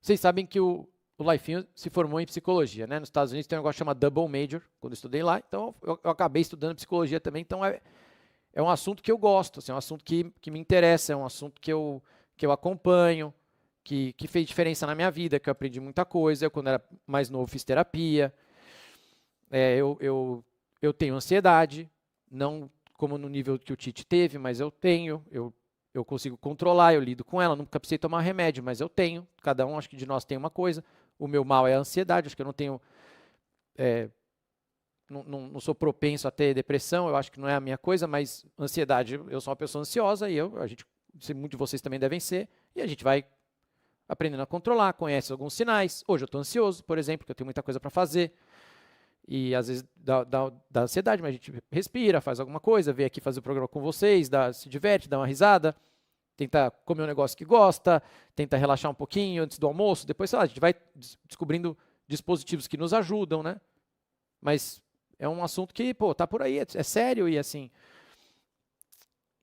Vocês sabem que o Laifinho se formou em psicologia, né? Nos Estados Unidos tem um negócio chamado Double Major, quando eu estudei lá. Então, eu acabei estudando psicologia também. Então, é um assunto que eu gosto, assim, é um assunto que me interessa, é um assunto que eu acompanho, que fez diferença na minha vida, que eu aprendi muita coisa. Eu, quando era mais novo, fiz terapia. Eu tenho ansiedade, não como no nível que o Tite teve, mas eu tenho. Eu consigo controlar, eu lido com ela, nunca precisei tomar remédio, mas eu tenho. Cada um, acho que de nós tem uma coisa. O meu mal é a ansiedade, acho que eu não tenho. é, não sou propenso a ter depressão, eu acho que não é a minha coisa, mas ansiedade, eu sou uma pessoa ansiosa e muitos de vocês também devem ser, e a gente vai aprendendo a controlar, conhece alguns sinais. Hoje eu estou ansioso, por exemplo, porque eu tenho muita coisa para fazer, e às vezes dá ansiedade, mas a gente respira, faz alguma coisa, vem aqui fazer o programa com vocês, se diverte, dá uma risada, tenta comer um negócio que gosta, tenta relaxar um pouquinho antes do almoço, depois, sei lá, a gente vai descobrindo dispositivos que nos ajudam, né? Mas é um assunto que, pô, tá por aí, é sério e assim.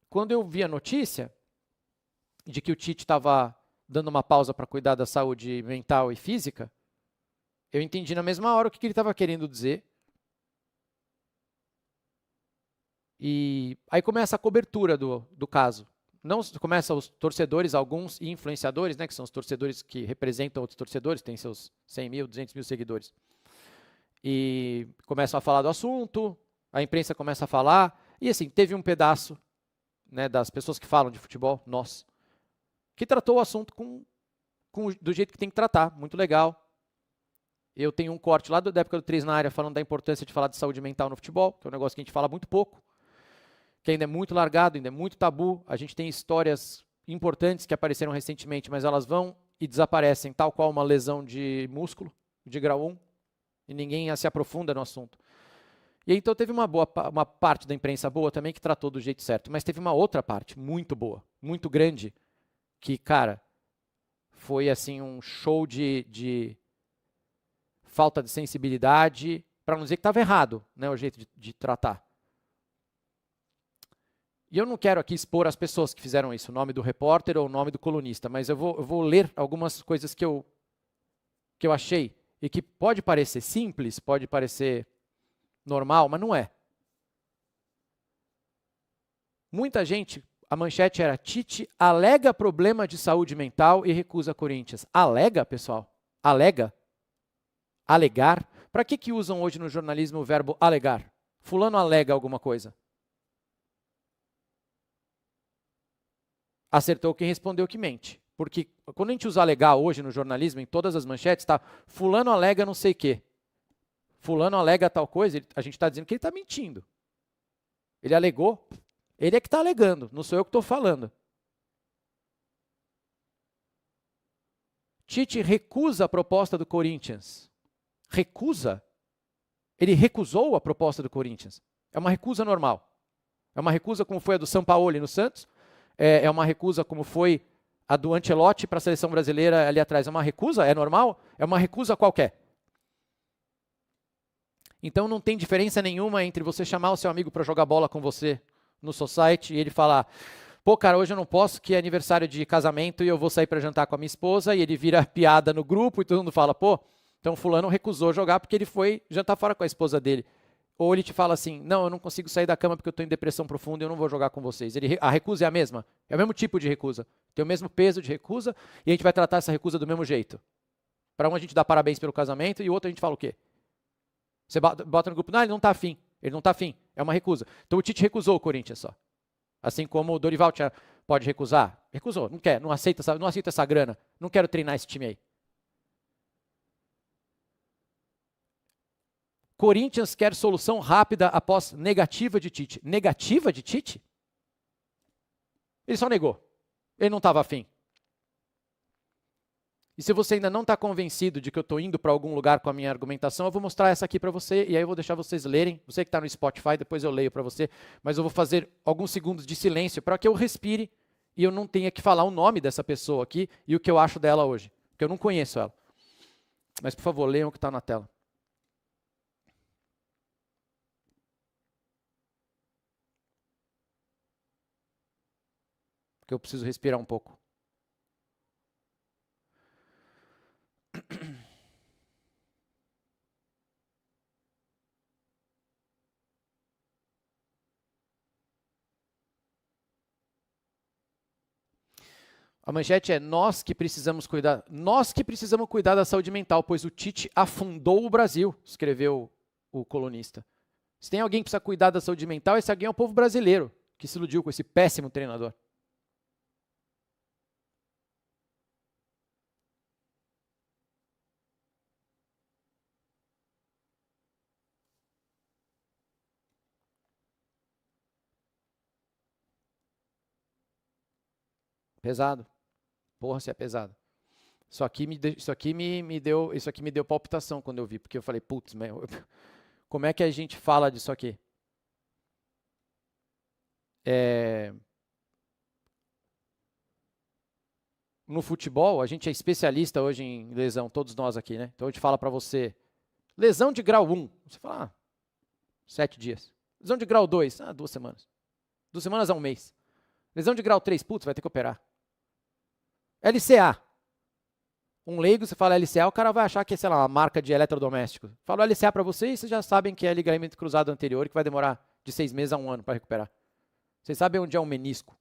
Quando eu vi a notícia de que o Tite estava dando uma pausa para cuidar da saúde mental e física, eu entendi na mesma hora o que ele estava querendo dizer. E aí começa a cobertura do caso. Não começa os torcedores, alguns e influenciadores, né, que são os torcedores que representam outros torcedores, têm seus 100 mil, 200 mil seguidores. E começam a falar do assunto, a imprensa começa a falar, e assim, teve um pedaço, né, das pessoas que falam de futebol, nós, que tratou o assunto do jeito que tem que tratar, muito legal. Eu tenho um corte lá da época do 3 na área falando da importância de falar de saúde mental no futebol, que é um negócio que a gente fala muito pouco, que ainda é muito largado, ainda é muito tabu. A gente tem histórias importantes que apareceram recentemente, mas elas vão e desaparecem, tal qual uma lesão de músculo, de grau 1, e ninguém se aprofunda no assunto. E aí, então teve uma parte da imprensa boa também que tratou do jeito certo, mas teve uma outra parte muito boa, muito grande, que, cara, foi assim um show de falta de sensibilidade, para não dizer que estava errado, né, o jeito de tratar. E eu não quero aqui expor as pessoas que fizeram isso, o nome do repórter ou o nome do colunista, mas eu vou ler algumas coisas que eu achei e que pode parecer simples, pode parecer normal, mas não é. Muita gente, a manchete era Tite alega problema de saúde mental e recusa Corinthians. Alega, pessoal? Alega? Alegar? Para que usam hoje no jornalismo o verbo alegar? Fulano alega alguma coisa. Acertou quem respondeu que mente. Porque quando a gente usa alegar hoje no jornalismo, em todas as manchetes, tá fulano alega não sei o quê. Fulano alega tal coisa, a gente está dizendo que ele está mentindo. Ele alegou, ele é que está alegando, não sou eu que estou falando. Tite recusa a proposta do Corinthians. Recusa? Ele recusou a proposta do Corinthians. É uma recusa normal. É uma recusa como foi a do Sampaoli no Santos. É uma recusa como foi a do Ancelotti para a seleção brasileira ali atrás. É uma recusa? É normal? É uma recusa qualquer. Então não tem diferença nenhuma entre você chamar o seu amigo para jogar bola com você no society e ele falar: pô, cara, hoje eu não posso, que é aniversário de casamento e eu vou sair para jantar com a minha esposa, e ele vira piada no grupo e todo mundo fala: pô, então fulano recusou jogar porque ele foi jantar fora com a esposa dele. Ou ele te fala assim: não, eu não consigo sair da cama porque eu estou em depressão profunda e eu não vou jogar com vocês. A recusa é a mesma? É o mesmo tipo de recusa. Tem o mesmo peso de recusa e a gente vai tratar essa recusa do mesmo jeito. Para um a gente dá parabéns pelo casamento e o outro a gente fala o quê? Você bota no grupo: não, ele não está afim. Ele não está afim. É uma recusa. Então o Tite recusou o Corinthians só. Assim como o Dorival pode recusar. Recusou, não quer, não aceita essa grana. Não quero treinar esse time aí. Corinthians quer solução rápida após negativa de Tite. Negativa de Tite? Ele só negou. Ele não estava afim. E se você ainda não está convencido de que eu estou indo para algum lugar com a minha argumentação, eu vou mostrar essa aqui para você e aí eu vou deixar vocês lerem. Você que está no Spotify, depois eu leio para você, mas eu vou fazer alguns segundos de silêncio para que eu respire e eu não tenha que falar o nome dessa pessoa aqui e o que eu acho dela hoje, porque eu não conheço ela. Mas, por favor, leiam o que está na tela. Porque eu preciso respirar um pouco. A manchete é nós que precisamos cuidar da saúde mental, pois o Tite afundou o Brasil, escreveu o colunista. Se tem alguém que precisa cuidar da saúde mental, esse alguém é o povo brasileiro, que se iludiu com esse péssimo treinador. Pesado. Porra, se é pesado. Isso aqui me deu palpitação quando eu vi, porque eu falei, putz, como é que a gente fala disso aqui? No futebol, a gente é especialista hoje em lesão, todos nós aqui, né? Então a gente fala pra você, lesão de grau 1, você fala, 7 dias. Lesão de grau 2, 2 semanas. 2 semanas a 1 mês. Lesão de grau 3, putz, vai ter que operar. LCA. Um leigo, você fala LCA, o cara vai achar que é, sei lá, uma marca de eletrodoméstico. Falo LCA para vocês, vocês já sabem que é ligamento cruzado anterior, que vai demorar de 6 meses a 1 ano para recuperar. Vocês sabem onde é um menisco.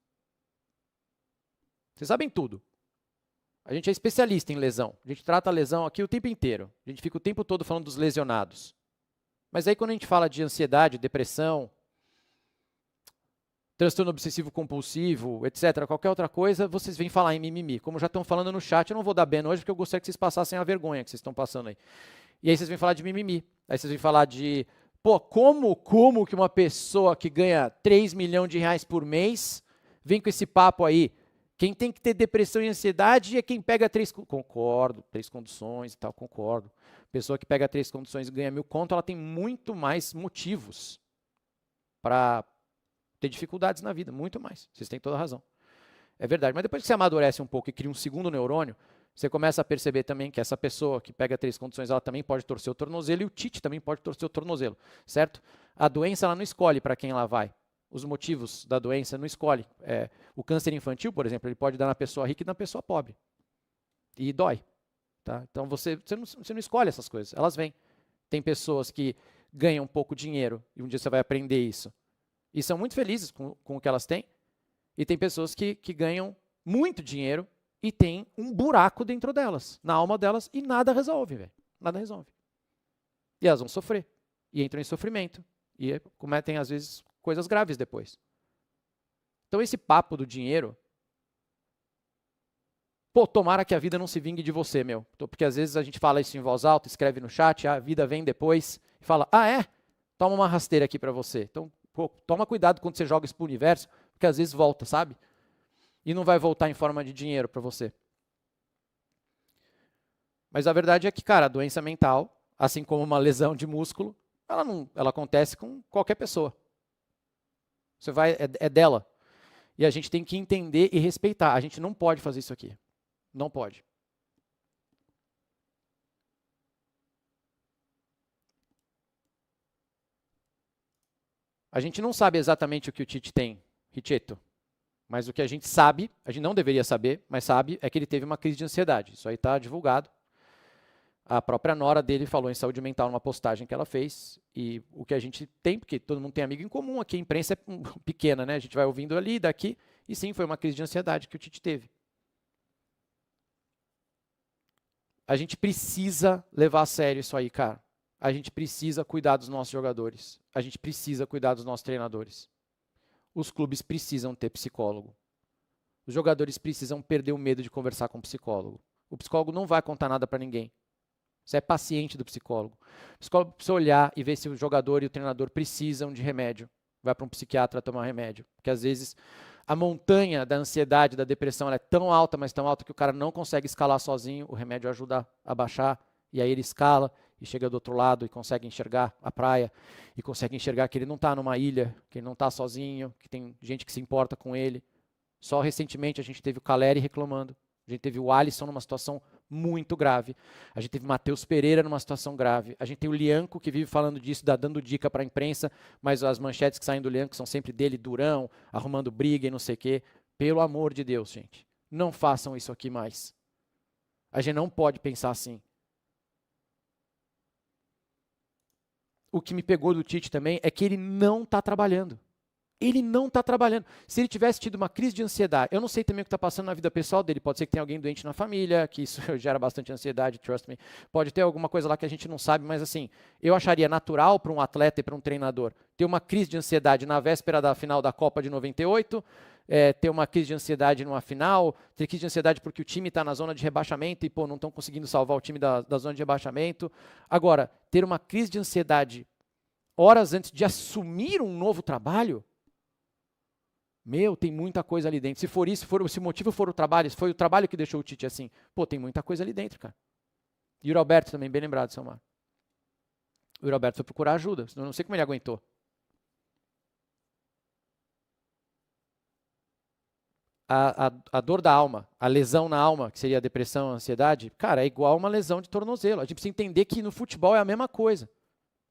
Vocês sabem tudo. A gente é especialista em lesão. A gente trata a lesão aqui o tempo inteiro. A gente fica o tempo todo falando dos lesionados. Mas aí quando a gente fala de ansiedade, depressão, transtorno obsessivo compulsivo, etc., qualquer outra coisa, vocês vêm falar em mimimi. Como já estão falando no chat, eu não vou dar ben hoje, porque eu gostaria que vocês passassem a vergonha que vocês estão passando aí. E aí vocês vêm falar de mimimi. Aí vocês vêm falar de, pô, como que uma pessoa que ganha 3 milhões de reais por mês vem com esse papo aí? Quem tem que ter depressão e ansiedade é quem pega 3... Concordo, 3 condições e tal, concordo. Pessoa que pega 3 condições e ganha 1.000 conto, ela tem muito mais motivos para ter dificuldades na vida, muito mais. Vocês têm toda a razão. É verdade. Mas depois que você amadurece um pouco e cria um segundo neurônio, você começa a perceber também que essa pessoa que pega 3 condições, ela também pode torcer o tornozelo e o Tite também pode torcer o tornozelo, certo? A doença, ela não escolhe para quem ela vai. Os motivos da doença não escolhe. O câncer infantil, por exemplo, ele pode dar na pessoa rica e na pessoa pobre. E dói. Tá? Então você não escolhe essas coisas, elas vêm. Tem pessoas que ganham pouco dinheiro, e um dia você vai aprender isso, e são muito felizes com o que elas têm. E tem pessoas que ganham muito dinheiro e tem um buraco dentro delas, na alma delas, e nada resolve, velho. Nada resolve. E elas vão sofrer. E entram em sofrimento. E cometem, às vezes, coisas graves depois. Então esse papo do dinheiro, pô, tomara que a vida não se vingue de você, meu. Porque às vezes a gente fala isso em voz alta, escreve no chat, a vida vem depois, e fala, é? Toma uma rasteira aqui pra você. Então, pô, toma cuidado quando você joga isso pro universo, porque às vezes volta, sabe? E não vai voltar em forma de dinheiro pra você. Mas a verdade é que, cara, a doença mental, assim como uma lesão de músculo, ela acontece com qualquer pessoa. É dela. E a gente tem que entender e respeitar. A gente não pode fazer isso aqui. Não pode. A gente não sabe exatamente o que o Tite tem, Richetto. Mas o que a gente sabe, a gente não deveria saber, mas sabe, é que ele teve uma crise de ansiedade. Isso aí está divulgado. A própria nora dele falou em saúde mental numa postagem que ela fez. E o que a gente tem, porque todo mundo tem amigo em comum aqui, a imprensa é pequena, né? A gente vai ouvindo ali, daqui. E sim, foi uma crise de ansiedade que o Tite teve. A gente precisa levar a sério isso aí, cara. A gente precisa cuidar dos nossos jogadores. A gente precisa cuidar dos nossos treinadores. Os clubes precisam ter psicólogo. Os jogadores precisam perder o medo de conversar com o psicólogo. O psicólogo não vai contar nada para ninguém. Você é paciente do psicólogo. O psicólogo precisa olhar e ver se o jogador e o treinador precisam de remédio. Vai para um psiquiatra tomar remédio. Porque às vezes a montanha da ansiedade, da depressão, ela é tão alta, mas tão alta que o cara não consegue escalar sozinho. O remédio ajuda a baixar. E aí ele escala e chega do outro lado e consegue enxergar a praia. E consegue enxergar que ele não está numa ilha, que ele não está sozinho, que tem gente que se importa com ele. Só recentemente a gente teve o Caleri reclamando. A gente teve o Alisson numa situação muito grave. A gente teve o Matheus Pereira numa situação grave. A gente tem o Lianco que vive falando disso, dando dica para a imprensa, mas as manchetes que saem do Lianco são sempre dele, durão, arrumando briga e não sei o quê. Pelo amor de Deus, gente. Não façam isso aqui mais. A gente não pode pensar assim. O que me pegou do Tite também é que ele não está trabalhando. Ele não está trabalhando. Se ele tivesse tido uma crise de ansiedade, eu não sei também o que está passando na vida pessoal dele, pode ser que tenha alguém doente na família, que isso gera bastante ansiedade, trust me. Pode ter alguma coisa lá que a gente não sabe, mas assim, eu acharia natural para um atleta e para um treinador ter uma crise de ansiedade na véspera da final da Copa de 98, ter uma crise de ansiedade numa final, ter crise de ansiedade porque o time está na zona de rebaixamento e pô, não estão conseguindo salvar o time da zona de rebaixamento. Agora, ter uma crise de ansiedade horas antes de assumir um novo trabalho, meu, tem muita coisa ali dentro. Se for isso, se o motivo for o trabalho, se foi o trabalho que deixou o Tite assim, pô, tem muita coisa ali dentro, cara. E o Roberto também, bem lembrado, seu Mar. O Roberto foi procurar ajuda, senão eu não sei como ele aguentou. A dor da alma, a lesão na alma, que seria a depressão, a ansiedade, cara, é igual uma lesão de tornozelo. A gente precisa entender que no futebol é a mesma coisa.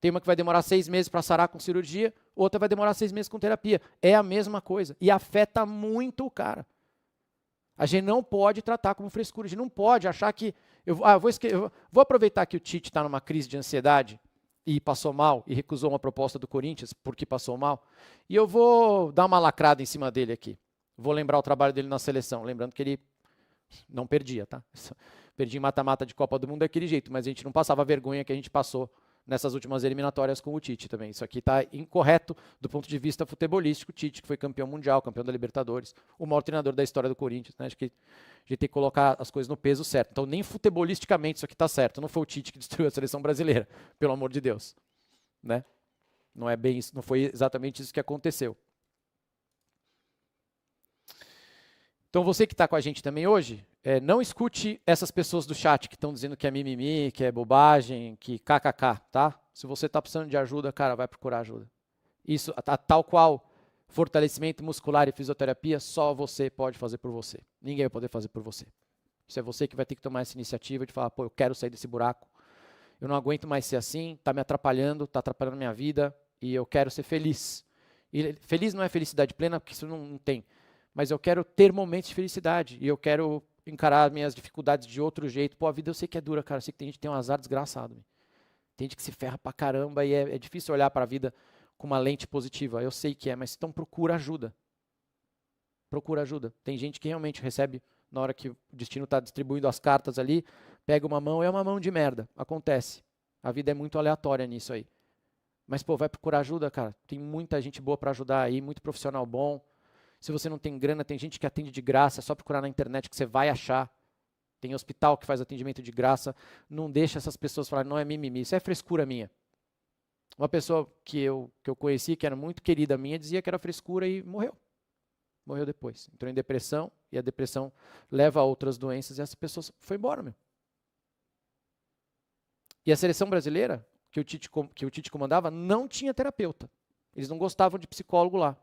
Tem uma que vai demorar 6 meses para sarar com cirurgia, outra vai demorar 6 meses com terapia. É a mesma coisa. E afeta muito o cara. A gente não pode tratar como frescura. A gente não pode achar que... eu vou aproveitar que o Tite está numa crise de ansiedade e passou mal e recusou uma proposta do Corinthians porque passou mal. E eu vou dar uma lacrada em cima dele aqui. Vou lembrar o trabalho dele na seleção. Lembrando que ele não perdia, tá? Perdia em mata-mata de Copa do Mundo daquele jeito, mas a gente não passava a vergonha que a gente passou nessas últimas eliminatórias com o Tite também. Isso aqui está incorreto do ponto de vista futebolístico. O Tite, que foi campeão mundial, campeão da Libertadores, o maior treinador da história do Corinthians. Né? Acho que a gente tem que colocar as coisas no peso certo. Então, nem futebolisticamente isso aqui está certo. Não foi o Tite que destruiu a seleção brasileira, pelo amor de Deus. Né? Não é bem isso, não foi exatamente isso que aconteceu. Então, você que está com a gente também hoje, não escute essas pessoas do chat que estão dizendo que é mimimi, que é bobagem, que kkk, tá? Se você está precisando de ajuda, cara, vai procurar ajuda. Isso, tal qual fortalecimento muscular e fisioterapia, só você pode fazer por você. Ninguém vai poder fazer por você. Isso é você que vai ter que tomar essa iniciativa de falar, pô, eu quero sair desse buraco, eu não aguento mais ser assim, está me atrapalhando, está atrapalhando a minha vida e eu quero ser feliz. E feliz não é felicidade plena, porque isso não tem. Mas eu quero ter momentos de felicidade e eu quero encarar minhas dificuldades de outro jeito. Pô, a vida eu sei que é dura, cara. Eu sei que tem gente que tem um azar desgraçado. Tem gente que se ferra pra caramba e é difícil olhar para a vida com uma lente positiva. Eu sei que é, mas então procura ajuda. Procura ajuda. Tem gente que realmente recebe, na hora que o destino está distribuindo as cartas ali, pega uma mão, é uma mão de merda. Acontece. A vida é muito aleatória nisso aí. Mas, pô, vai procurar ajuda, cara. Tem muita gente boa para ajudar aí, muito profissional bom. Se você não tem grana, tem gente que atende de graça, é só procurar na internet que você vai achar. Tem hospital que faz atendimento de graça. Não deixa essas pessoas falarem, não é mimimi, isso é frescura minha. Uma pessoa que eu conheci, que era muito querida minha, dizia que era frescura e morreu. Morreu depois. Entrou em depressão e a depressão leva a outras doenças e essa pessoa foi embora, meu. E a seleção brasileira, que o Tite comandava, não tinha terapeuta. Eles não gostavam de psicólogo lá.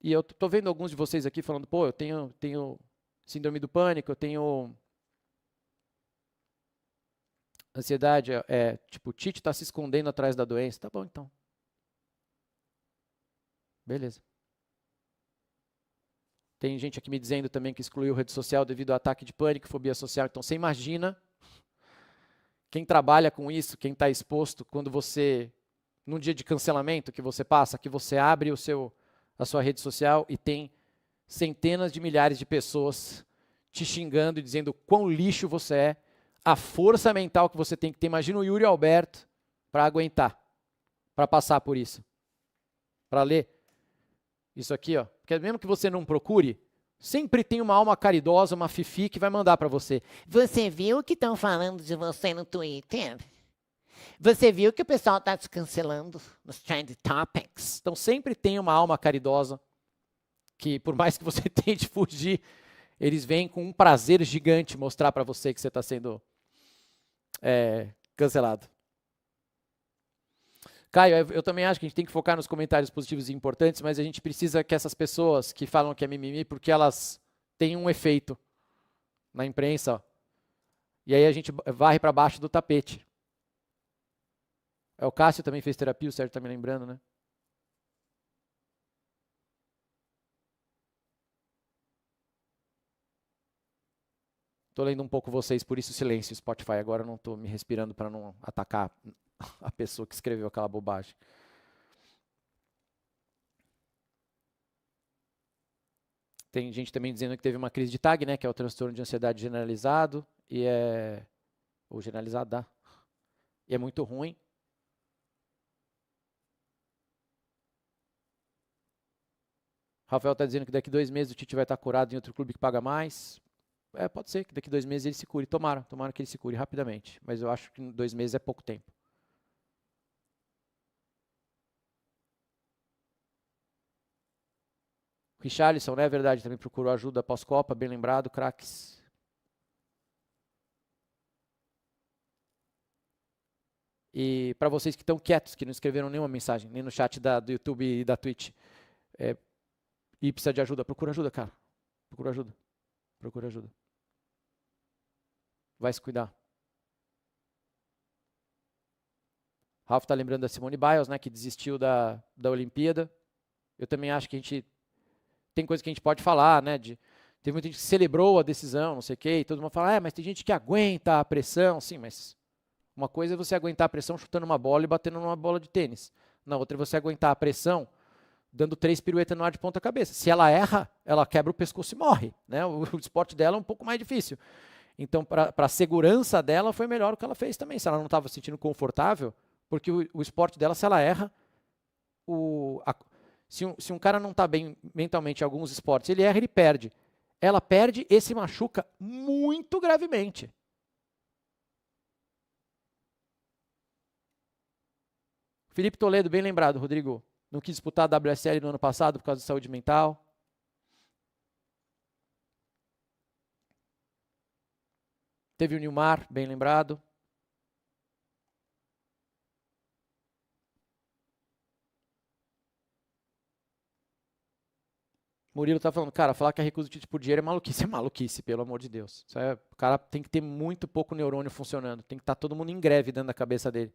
E eu tô vendo alguns de vocês aqui falando, pô, eu tenho síndrome do pânico, eu tenho ansiedade, tipo, o Tite está se escondendo atrás da doença. Tá bom, então. Beleza. Tem gente aqui me dizendo também que excluiu rede social devido ao ataque de pânico, fobia social. Então, você imagina quem trabalha com isso, quem está exposto, quando você, num dia de cancelamento que você passa, que você abre a sua rede social e tem centenas de milhares de pessoas te xingando e dizendo quão lixo você é, a força mental que você tem que ter. Imagina o Yuri Alberto para aguentar, para passar por isso, para ler isso aqui, ó. Porque mesmo que você não procure, sempre tem uma alma caridosa, uma fifi que vai mandar para você. Você viu o que estão falando de você no Twitter? Você viu que o pessoal está te cancelando nos Trend Topics? Então sempre tem uma alma caridosa que, por mais que você tente fugir, eles vêm com um prazer gigante mostrar para você que você está sendo cancelado. Caio, eu também acho que a gente tem que focar nos comentários positivos e importantes, mas a gente precisa que essas pessoas que falam que é mimimi, porque elas têm um efeito na imprensa, ó, e aí a gente varre para baixo do tapete. O Cássio também fez terapia, o Sérgio está me lembrando, né? Estou lendo um pouco vocês, por isso silêncio, Spotify. Agora eu não estou me respirando para não atacar a pessoa que escreveu aquela bobagem. Tem gente também dizendo que teve uma crise de TAG, né, que é o transtorno de ansiedade generalizado, ou generalizada, e é muito ruim. Rafael está dizendo que daqui 2 meses o Tite vai estar curado em outro clube que paga mais. Pode ser que daqui 2 meses ele se cure. Tomara que ele se cure rapidamente. Mas eu acho que 2 meses é pouco tempo. Richarlison, né? É verdade, também procurou ajuda pós-Copa, bem lembrado, craques. E para vocês que estão quietos, que não escreveram nenhuma mensagem, nem no chat do YouTube e da Twitch, e precisa de ajuda, procura ajuda, cara. Procura ajuda. Procura ajuda. Vai se cuidar. Ralf está lembrando da Simone Biles, né, que desistiu da Olimpíada. Eu também acho que a gente tem coisa que a gente pode falar, né? Teve muita gente que celebrou a decisão, não sei o quê, e todo mundo fala, mas tem gente que aguenta a pressão. Sim, mas uma coisa é você aguentar a pressão chutando uma bola e batendo numa bola de tênis. Na outra é você aguentar a pressão dando 3 piruetas no ar de ponta cabeça. Se ela erra, ela quebra o pescoço e morre, né? O esporte dela é um pouco mais difícil. Então, para a segurança dela, foi melhor o que ela fez também. Se ela não estava se sentindo confortável, porque o esporte dela, se ela erra, se um cara não está bem mentalmente em alguns esportes, ele erra, ele perde. Ela perde e se machuca muito gravemente. Felipe Toledo, bem lembrado, Rodrigo. Não quis disputar a WSL no ano passado por causa de saúde mental. Teve o Nilmar, bem lembrado. Murilo tá falando, cara, falar que a recusa do Tite por dinheiro é maluquice, pelo amor de Deus. O cara tem que ter muito pouco neurônio funcionando, tem que estar todo mundo em greve dentro da cabeça dele.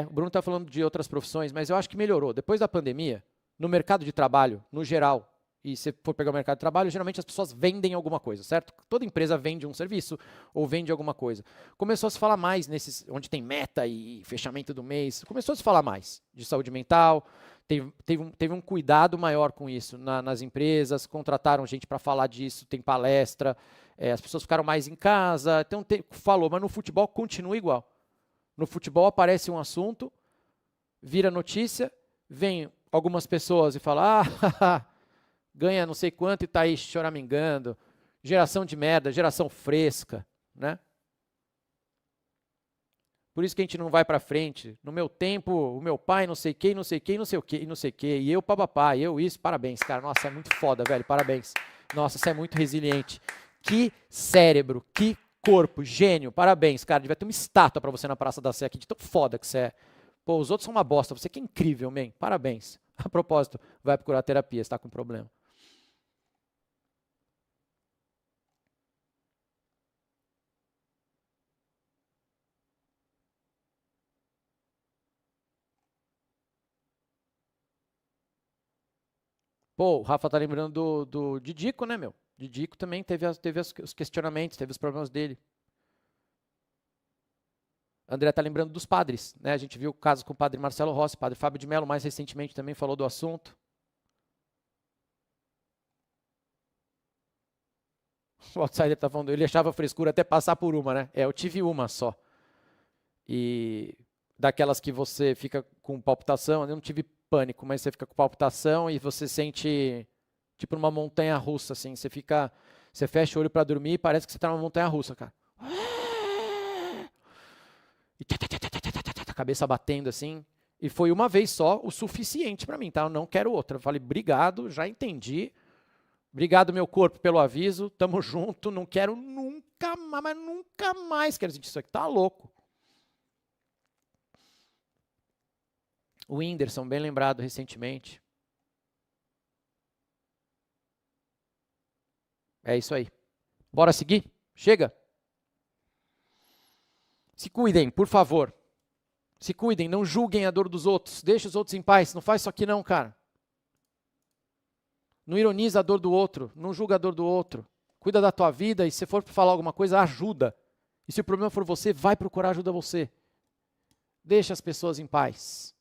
O Bruno tá falando de outras profissões, mas eu acho que melhorou. Depois da pandemia, no mercado de trabalho, no geral, e se for pegar o mercado de trabalho, geralmente as pessoas vendem alguma coisa, certo? Toda empresa vende um serviço ou vende alguma coisa. Começou a se falar mais onde tem meta e fechamento do mês, começou a se falar mais de saúde mental, teve um cuidado maior com isso nas empresas, contrataram gente para falar disso, tem palestra, as pessoas ficaram mais em casa, então falou, mas no futebol continua igual. No futebol aparece um assunto, vira notícia, vem algumas pessoas e falam, ganha não sei quanto e está aí choramingando, geração de merda, geração fresca, né? Por isso que a gente não vai para frente. No meu tempo, o meu pai não sei quem, não sei quem, não sei o que, não sei o que, e eu papapá, eu isso, parabéns, cara. Nossa, é muito foda, velho, parabéns. Nossa, você é muito resiliente. Que cérebro, que corpo, gênio, parabéns, cara. Devia ter uma estátua pra você na Praça da Sé aqui, de tão foda que você é. Pô, os outros são uma bosta, você que é incrível, man. Parabéns. A propósito, vai procurar terapia, você tá com problema. Pô, o Rafa tá lembrando do Didico, né, meu? Didico também teve os questionamentos, teve os problemas dele. André está lembrando dos padres, né? A gente viu o caso com o padre Marcelo Rossi, o padre Fábio de Mello, mais recentemente também falou do assunto. O Outsider está falando, ele achava frescura até passar por uma, né? Eu tive uma só. E daquelas que você fica com palpitação, eu não tive pânico, mas você fica com palpitação e você sente tipo numa montanha russa, assim. Você fecha o olho para dormir e parece que você está numa montanha russa, cara. E a cabeça batendo assim. E foi uma vez só o suficiente para mim, tá? Eu não quero outra. Eu falei, obrigado, já entendi. Obrigado, meu corpo, pelo aviso. Tamo junto. Não quero nunca mais, mas nunca mais quero sentir isso aqui. Tá louco. O Whindersson, bem lembrado recentemente. É isso aí. Bora seguir? Chega? Se cuidem, por favor. Se cuidem, não julguem a dor dos outros. Deixe os outros em paz. Não faz isso aqui não, cara. Não ironiza a dor do outro. Não julga a dor do outro. Cuida da tua vida e se for falar alguma coisa, ajuda. E se o problema for você, vai procurar ajuda você. Deixa as pessoas em paz.